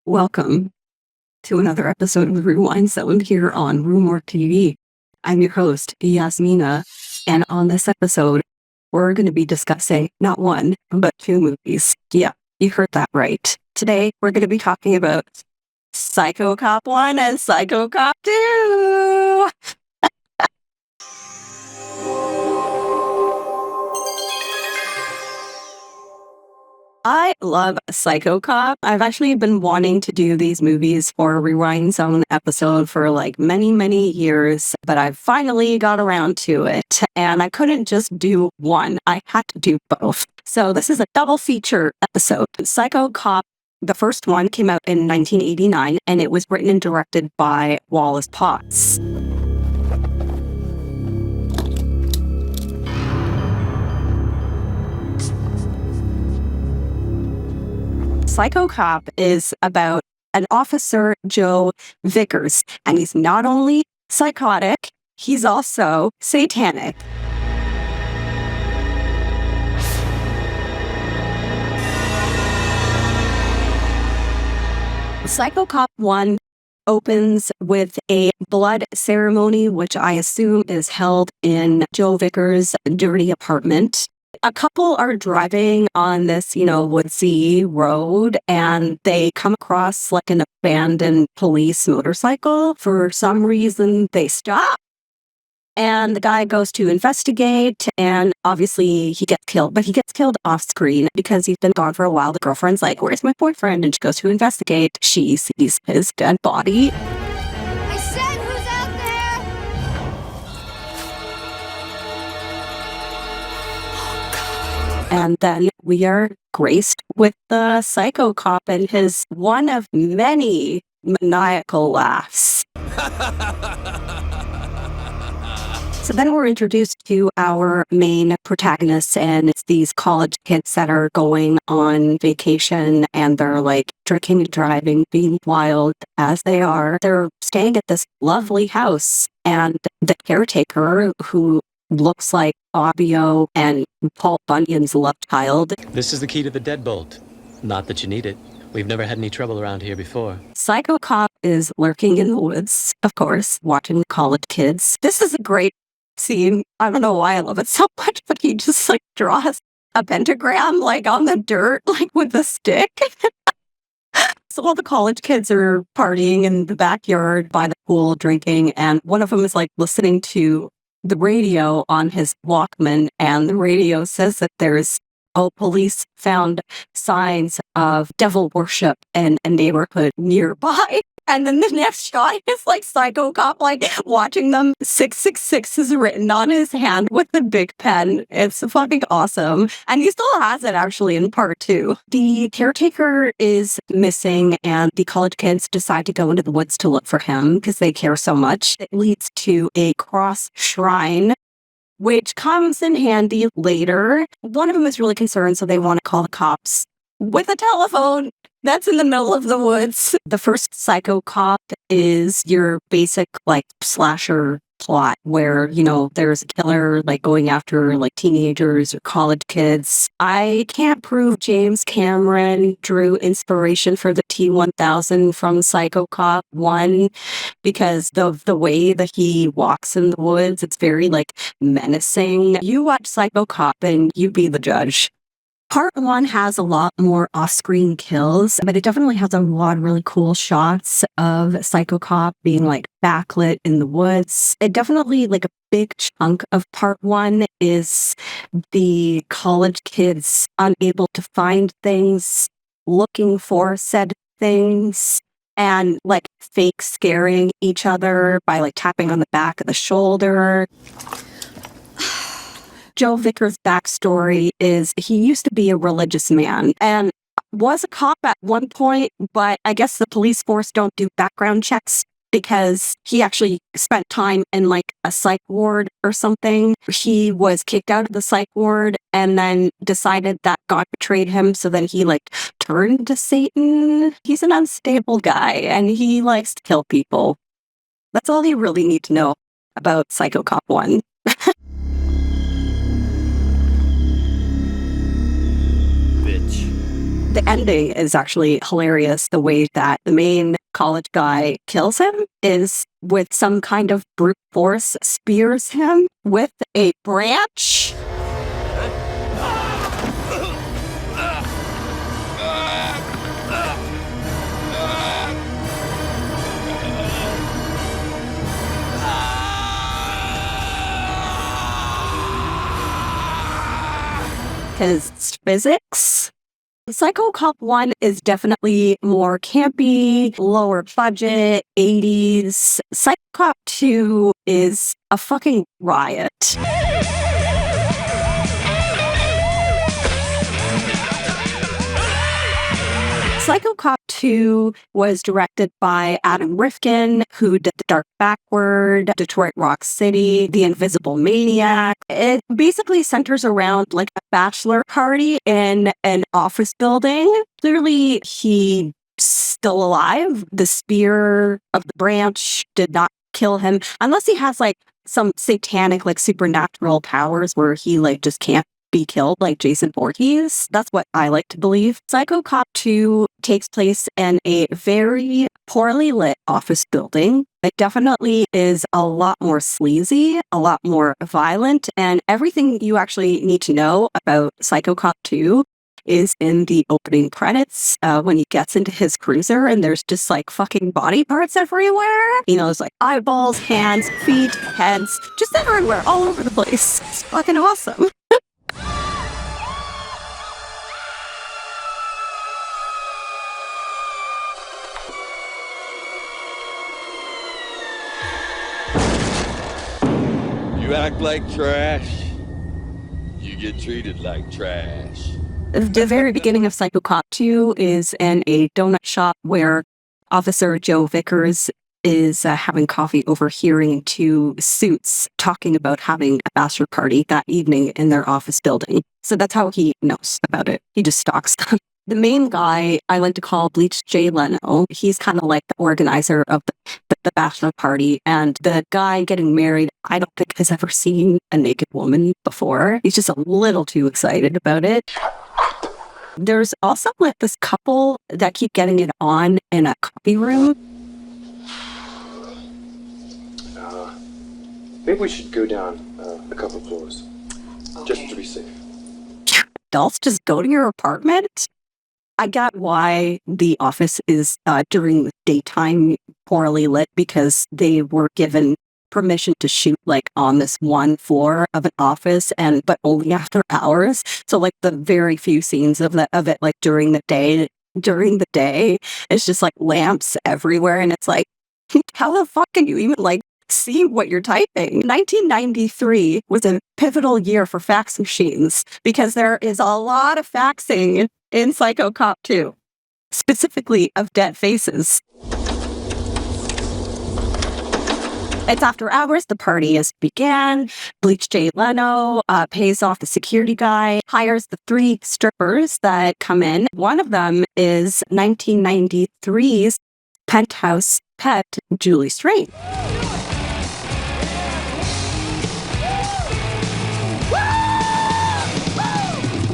Welcome to another episode of Rewind Zone here on RUE MORGUE TV. I'm your host, Yasmina, and on this episode, we're going to be discussing not one, but two movies. Yeah, you heard that right. Today, we're going to be talking about Psycho Cop 1 and Psycho Cop 2! I love Psycho Cop. I've actually been wanting to do these movies for a Rewind Zone episode for like many years, but I finally got around to it, and I couldn't just do one. I had to do both. So this is a double feature episode. Psycho Cop, the first one, came out in 1989, and it was written and directed by Wallace Potts. Psycho Cop is about an officer, Joe Vickers, and he's not only psychotic, he's also satanic. Psycho Cop 1 opens with a blood ceremony, which I assume is held in Joe Vickers' dirty apartment. A couple are driving on this, woodsy road, and they come across like an abandoned police motorcycle. For some reason, they stop, and the guy goes to investigate, and obviously he gets killed, but he gets killed off screen because he's been gone for a while. The girlfriend's like, "Where's my boyfriend?" And she goes to investigate. She sees his dead body. I said, who's out there? And then we are graced with the Psycho Cop and his one of many maniacal laughs. So then we're introduced to our main protagonists, and it's these college kids that are going on vacation, and they're like drinking and driving, being wild as they are. They're staying at this lovely house, and the caretaker, who looks like Fabio and Paul Bunyan's love child. This is the key to the deadbolt. Not that you need it. We've never had any trouble around here before. Psycho Cop is lurking in the woods, of course, watching the college kids. This is a great scene. I don't know why I love it so much, but he just like draws a pentagram like on the dirt, like with a stick. So all the college kids are partying in the backyard by the pool, drinking, and one of them is like listening to the radio on his Walkman, and the radio says that police found signs of devil worship in a neighborhood nearby. And then the next shot is like Psycho Cop like watching them. 666 is written on his hand with a big pen. It's fucking awesome. And he still has it actually in part 2. The caretaker is missing, and the college kids decide to go into the woods to look for him because they care so much. It leads to a cross shrine, which comes in handy later. One of them is really concerned, so they want to call the cops with a telephone that's in the middle of the woods. The first Psycho Cop is your basic like slasher plot where, there's a killer like going after like teenagers or college kids. I can't prove James Cameron drew inspiration for the T-1000 from Psycho Cop 1 because of the way that he walks in the woods. It's very like menacing. You watch Psycho Cop and you be the judge. Part 1 has a lot more off-screen kills, but it definitely has a lot of really cool shots of Psycho Cop being like backlit in the woods. It definitely, like a big chunk of part 1 is the college kids unable to find things, looking for said things, and like fake scaring each other by like tapping on the back of the shoulder. Joe Vickers' backstory is he used to be a religious man and was a cop at one point, but I guess the police force don't do background checks because he actually spent time in like a psych ward or something. He was kicked out of the psych ward and then decided that God betrayed him, so then he like turned to Satan. He's an unstable guy and he likes to kill people. That's all you really need to know about Psycho Cop 1. Bitch. The ending is actually hilarious. The way that the main college guy kills him is with some kind of brute force, spears him with a branch. Because it's physics. Psycho Cop 1 is definitely more campy, lower budget, 80s. Psycho Cop 2 is a fucking riot. Psycho Cop 2 was directed by Adam Rifkin, who did The Dark Backward, Detroit Rock City, The Invisible Maniac. It basically centers around like a bachelor party in an office building. Clearly, he's still alive. The spear of the branch did not kill him, unless he has like some satanic, like supernatural powers where he like just can't be killed like Jason Voorhees. That's what I like to believe. Psycho Cop 2 takes place in a very poorly lit office building. It definitely is a lot more sleazy, a lot more violent, and everything you actually need to know about Psycho Cop 2 is in the opening credits when he gets into his cruiser and there's just like fucking body parts everywhere. You know, there's like eyeballs, hands, feet, heads, just everywhere, all over the place. It's fucking awesome. You act like trash, you get treated like trash. The very beginning of Psycho Cop 2 is in a donut shop where Officer Joe Vickers is having coffee, overhearing two suits talking about having a bachelor party that evening in their office building. So that's how he knows about it. He just stalks them. The main guy I like to call Bleach Jay Leno. He's kind of like the organizer of the bachelor party, and the guy getting married, I don't think has ever seen a naked woman before. He's just a little too excited about it. There's also like this couple that keep getting it on in a copy room. Maybe we should go down a couple floors, just to be safe. Adults just go to your apartment? I got why the office is during the daytime poorly lit, because they were given permission to shoot like on this one floor of an office, but only after hours. So like the very few scenes of it like during the day, it's just like lamps everywhere, and it's like, how the fuck can you even like see what you're typing? 1993 was a pivotal year for fax machines because there is a lot of faxing in Psycho Cop 2, specifically of dead faces. It's after hours, the party has began. Bleach Jay Leno pays off the security guy, hires the 3 strippers that come in. One of them is 1993's penthouse pet, Julie Strain.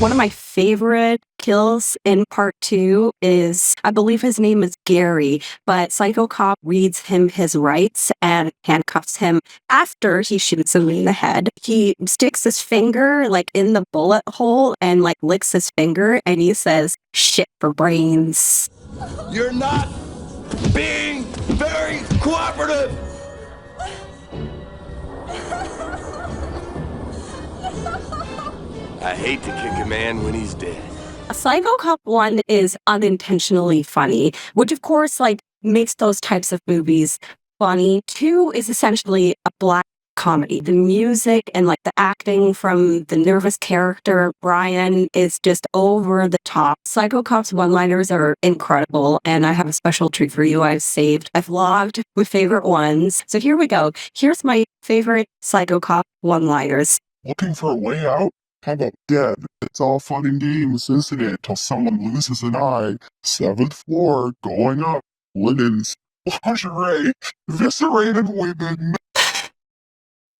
One of my favorite kills in part 2 is, I believe his name is Gary, but Psycho Cop reads him his rights and handcuffs him after he shoots him in the head. He sticks his finger like in the bullet hole and like licks his finger, and he says, "Shit for brains." You're not being very cooperative. I hate to kick a man when he's dead. Psycho Cop 1 is unintentionally funny, which of course like makes those types of movies funny. 2 is essentially a black comedy. The music and like the acting from the nervous character Brian is just over the top. Psycho Cop's one-liners are incredible, and I have a special treat for you. I've vlogged with favorite ones. So here we go. Here's my favorite Psycho Cop one-liners. Looking for a way out? How about dead? It's all fun and games, isn't it? Till someone loses an eye. 7th floor, going up. Linens, lingerie, eviscerated women.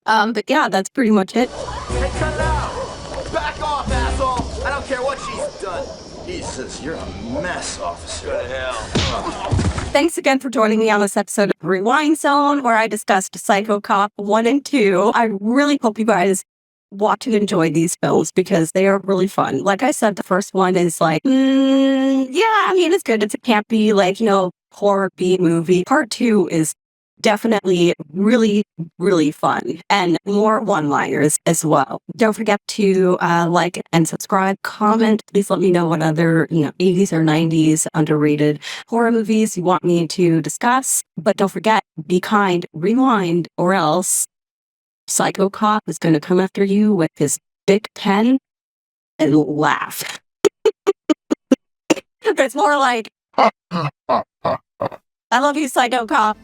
But yeah, that's pretty much it. Hey, cut it out! Back off, asshole! I don't care what She's done. Jesus, you're a mess, officer. Go to hell. Thanks again for joining me on this episode of Rewind Zone, where I discussed Psycho Cop 1 and 2. I really hope you guys watch and enjoy these films because they are really fun. Like I said, the first one is like, yeah, I mean, it's good. It's a campy, like, horror B movie. Part 2 is definitely really, really fun and more one-liners as well. Don't forget to like and subscribe, comment. Please let me know what other 80s or 90s underrated horror movies you want me to discuss. But don't forget, be kind, rewind, or else Psycho Cop is going to come after you with his big pen and laugh. It's more like, I love you, Psycho Cop.